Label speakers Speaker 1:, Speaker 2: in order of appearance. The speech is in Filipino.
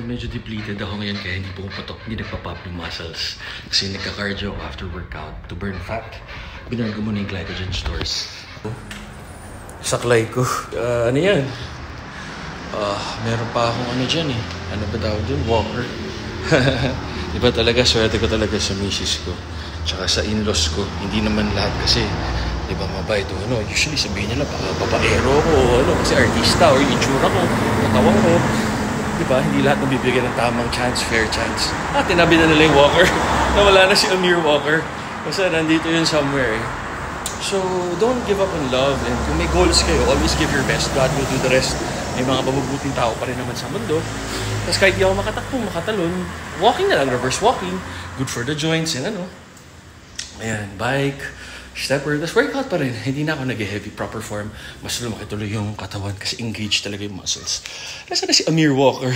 Speaker 1: Medyo depleted ako ngayon kaya hindi pumapatok, hindi nagpa-pop yung muscles. Kasi nagka-cardio ako after workout to burn fat. Binarn ko muna yung glycogen stores. Saklay ko. Ano yan? Meron pa akong ano dyan eh. Ano ba tawag dyan? Walker. Diba talaga, swerte ko talaga sa misis ko. Tsaka sa in-laws ko. Hindi naman lahat kasi, diba mabait o ano. Usually sabihin nila, babaero ko o ano. Kasi artista or itsura ko, katawan ko. Diba, hindi lahat nabibigyan ng tamang chance, fair chance. Tinabi na nila yung Walker. Nawala na si Amir Walker. Kasi nandito yun somewhere eh. So, don't give up on love. And kung may goals kayo, always give your best. God will do the rest. May mga mabubuting tao pa rin naman sa mundo. Tapos kahit di ako makatakbo, makatalon, walking na lang, reverse walking. Good for the joints and ano. Ayan, bike, stepper. Tapos workout pa rin. Hindi na ako nag-heavy proper form. Mas lumaki tuloy yung katawan kasi engaged talaga yung muscles. Nasaan na si Amir Walker?